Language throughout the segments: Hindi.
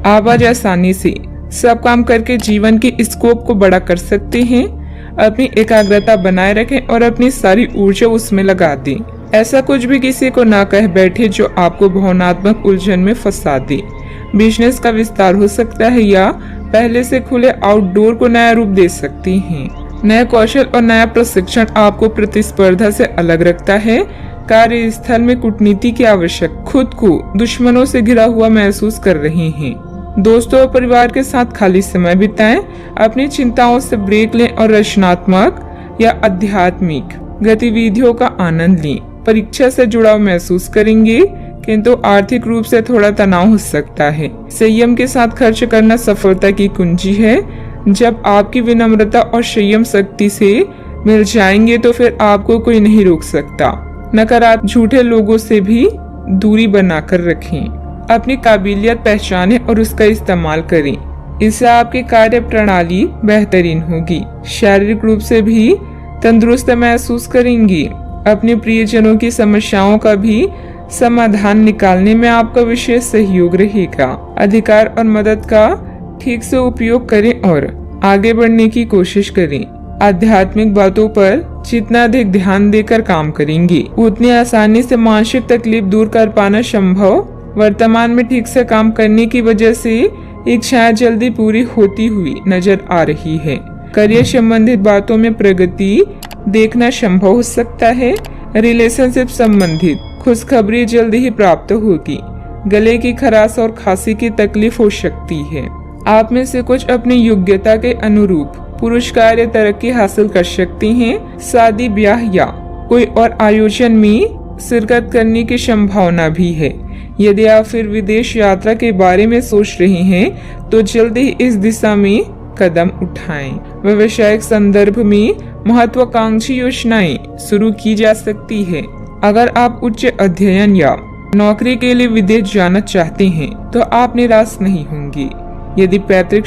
आप आज आसानी से सब काम करके जीवन के स्कोप को बड़ा कर सकते हैं। अपनी एकाग्रता बनाए रखें और अपनी सारी ऊर्जा उसमें लगा दें। ऐसा कुछ भी किसी को ना कह बैठे जो आपको भावनात्मक उलझन में फंसा दे। बिजनेस का विस्तार हो सकता है या पहले से खुले आउटडोर को नया रूप दे सकती हैं। नया कौशल और नया प्रशिक्षण आपको प्रतिस्पर्धा से अलग रखता है। कार्यस्थल में कूटनीति की आवश्यक, खुद को दुश्मनों से घिरा हुआ महसूस कर रहे हैं। दोस्तों और परिवार के साथ खाली समय बिताएं। अपनी चिंताओं से ब्रेक लें और रचनात्मक या आध्यात्मिक गतिविधियों का आनंद लें। परीक्षा से जुड़ाव महसूस करेंगे, किंतु आर्थिक रूप से थोड़ा तनाव हो सकता है। संयम के साथ खर्च करना सफलता की कुंजी है। जब आपकी विनम्रता और संयम शक्ति से मिल जाएंगे तो फिर आपको कोई नहीं रोक सकता। नकारात्मक झूठे लोगों से भी दूरी बनाकर रखें। अपनी काबिलियत पहचानें और उसका इस्तेमाल करें। इससे आपकी कार्य प्रणाली बेहतरीन होगी। शारीरिक रूप से भी तंदुरुस्त महसूस करेंगी। अपने प्रियजनों की समस्याओं का भी समाधान निकालने में आपका विशेष सहयोग रहेगा। अधिकार और मदद का ठीक से उपयोग करें और आगे बढ़ने की कोशिश करें। आध्यात्मिक बातों पर जितना अधिक ध्यान देकर काम करेंगे, उतनी आसानी से मानसिक तकलीफ दूर कर पाना संभव। वर्तमान में ठीक से काम करने की वजह से इच्छाएं जल्दी पूरी होती हुई नजर आ रही है। करियर संबंधित बातों में प्रगति देखना संभव हो सकता है। रिलेशनशिप संबंधित खुशखबरी जल्दी ही प्राप्त होगी। गले की खराश और खांसी की तकलीफ हो सकती है। आप में से कुछ अपनी योग्यता के अनुरूप पुरस्कार या तरक्की हासिल कर सकते हैं। शादी, ब्याह या कोई और आयोजन में शिरकत करने की संभावना भी है। यदि आप फिर विदेश यात्रा के बारे में सोच रहे हैं तो जल्दी ही इस दिशा में कदम उठाएं। व्यवसायिक संदर्भ में महत्वाकांक्षी योजनाएं शुरू की जा सकती है। अगर आप उच्च अध्ययन या नौकरी के लिए विदेश जाना चाहते हैं तो आप निराश नहीं होंगे। यदि पैतृक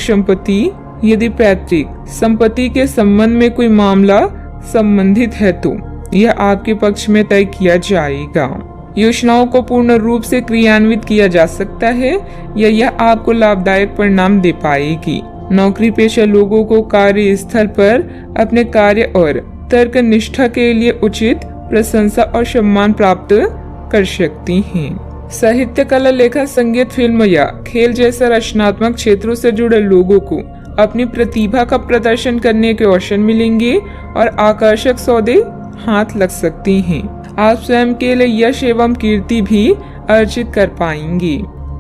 संपत्ति के संबंध में कोई मामला संबंधित है तो यह आपके पक्ष में तय किया जाएगा। योजनाओं को पूर्ण रूप से क्रियान्वित किया जा सकता है या यह आपको लाभदायक परिणाम दे पाएगी। नौकरी पेशा लोगों को कार्यस्थल पर अपने कार्य और तर्क निष्ठा के लिए उचित प्रशंसा और सम्मान प्राप्त कर सकती हैं। साहित्य, कला, लेखन, संगीत, फिल्म या खेल जैसे रचनात्मक क्षेत्रों से जुड़े लोगों को अपनी प्रतिभा का प्रदर्शन करने के अवसर मिलेंगे और आकर्षक सौदे हाथ लग सकती हैं। आप स्वयं के लिए यश एवं कीर्ति भी अर्जित कर पाएंगे।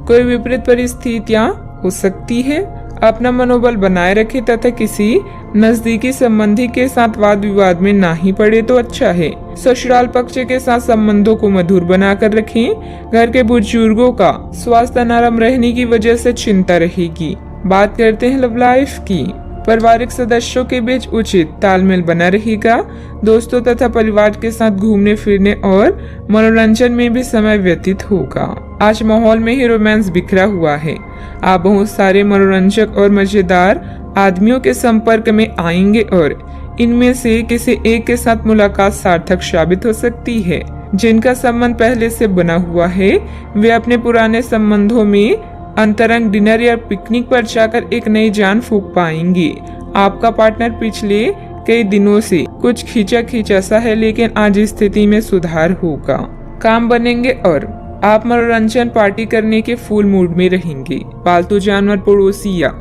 कोई विपरीत परिस्थितियां हो सकती है। अपना मनोबल बनाए रखें तथा किसी नजदीकी संबंधी के साथ वाद विवाद में ना ही पड़े तो अच्छा है। ससुराल पक्ष के साथ संबंधों को मधुर बनाकर रखें। घर के बुजुर्गों का स्वास्थ्य नरम रहने की वजह से चिंता रहेगी। बात करते हैं लव लाइफ की। पारिवारिक सदस्यों के बीच उचित तालमेल बना रहेगा। दोस्तों तथा परिवार के साथ घूमने फिरने और मनोरंजन में भी समय व्यतीत होगा। आज माहौल में ही रोमांस बिखरा हुआ है। आप बहुत सारे मनोरंजक और मजेदार आदमियों के संपर्क में आएंगे और इनमें से किसी एक के साथ मुलाकात सार्थक साबित हो सकती है। जिनका संबंध पहले से बना हुआ है वे अपने पुराने संबंधों में अंतरंग डिनर या पिकनिक पर जाकर एक नई जान फूंक पाएंगे। आपका पार्टनर पिछले कई दिनों से कुछ खींचा सा है, लेकिन आज स्थिति में सुधार होगा। काम बनेंगे और आप मनोरंजन पार्टी करने के फुल मूड में रहेंगे। पालतू जानवर, पड़ोसी या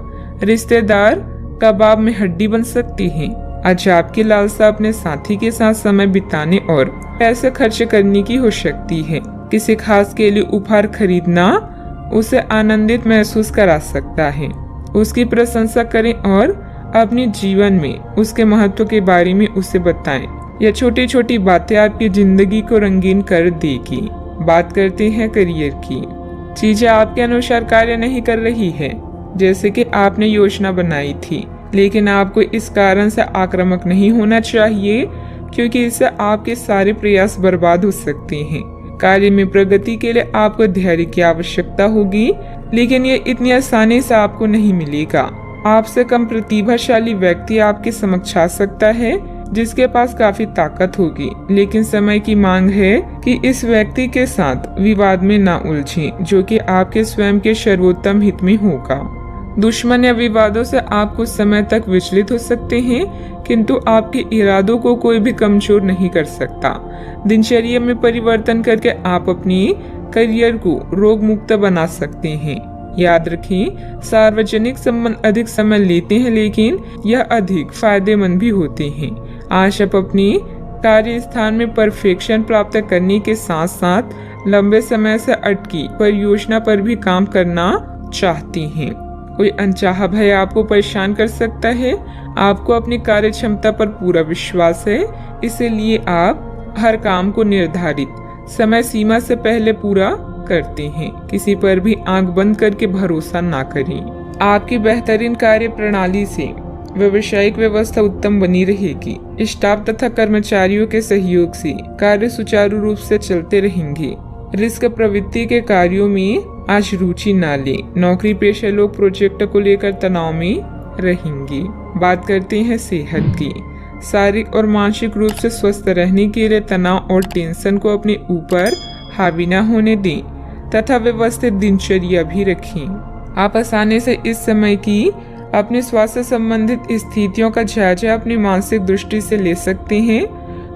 रिश्तेदार कबाब में हड्डी बन सकती हैं। आज आपकी लालसा अपने साथी के साथ समय बिताने और पैसे खर्च करने की हो सकती है। किसी खास के लिए उपहार खरीदना उसे आनंदित महसूस करा सकता है। उसकी प्रशंसा करें और अपने जीवन में उसके महत्व के बारे में उसे बताएं। यह छोटी छोटी बातें आपकी जिंदगी को रंगीन कर देगी। बात करते हैं करियर की। चीजें आपके अनुसार कार्य नहीं कर रही है जैसे कि आपने योजना बनाई थी, लेकिन आपको इस कारण से आक्रामक नहीं होना चाहिए क्योंकि इससे आपके सारे प्रयास बर्बाद हो सकते हैं। कार्य में प्रगति के लिए आपको धैर्य की आवश्यकता होगी, लेकिन ये इतनी आसानी से आपको नहीं मिलेगा। आपसे कम प्रतिभाशाली व्यक्ति आपके समक्ष आ सकता है जिसके पास काफी ताकत होगी, लेकिन समय की मांग है कि इस व्यक्ति के साथ विवाद में ना उलझें, जो कि आपके स्वयं के सर्वोत्तम हित में होगा। दुश्मन या विवादों से आप कुछ समय तक विचलित हो सकते हैं, किंतु आपके इरादों को कोई भी कमजोर नहीं कर सकता। दिनचर्या में परिवर्तन करके आप अपनी करियर को रोग मुक्त बना सकते हैं। याद रखें, सार्वजनिक संबंध अधिक समय लेते हैं, लेकिन यह अधिक फायदेमंद भी होते हैं। आज आप अपनी कार्य स्थान में परफेक्शन प्राप्त करने के साथ साथ लंबे समय से अटकी परियोजना पर भी काम करना चाहती हैं। कोई अनचाहा भय आपको परेशान कर सकता है। आपको अपनी कार्य क्षमता पर पूरा विश्वास है, इसलिए आप हर काम को निर्धारित समय सीमा से पहले पूरा करते हैं। किसी पर भी आंख बंद करके भरोसा ना करें। आपकी बेहतरीन कार्य प्रणाली से व्यावसायिक व्यवस्था उत्तम बनी रहेगी। स्टाफ तथा कर्मचारियों के सहयोग से कार्य सुचारू रूप से चलते रहेंगे। रिस्क प्रवृत्ति के कार्यों में आज रुचि ना ले। नौकरी पेशा लोग प्रोजेक्ट को लेकर तनाव में रहेंगे। बात करते हैं सेहत की। शारीरिक और मानसिक रूप से स्वस्थ रहने के लिए तनाव और टेंशन को अपने ऊपर हावी न होने दें तथा व्यवस्थित दिनचर्या भी रखें। आप आसानी से इस समय की अपने स्वास्थ्य संबंधित स्थितियों का जायजा अपनी मानसिक दृष्टि से ले सकते हैं।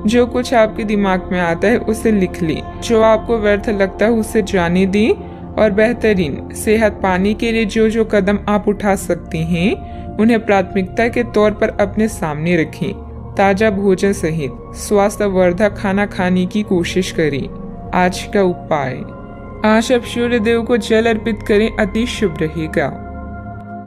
जो कुछ आपके दिमाग में आता है उसे लिख लें। जो आपको व्यर्थ लगता है उसे जाने दें और बेहतरीन सेहत पाने के लिए जो जो कदम आप उठा सकते हैं उन्हें प्राथमिकता के तौर पर अपने सामने रखें। ताजा भोजन सहित स्वास्थ्यवर्धक खाना खाने की कोशिश करें। आज का उपाय, आज आप सूर्य देव को जल अर्पित करें, अति शुभ रहेगा।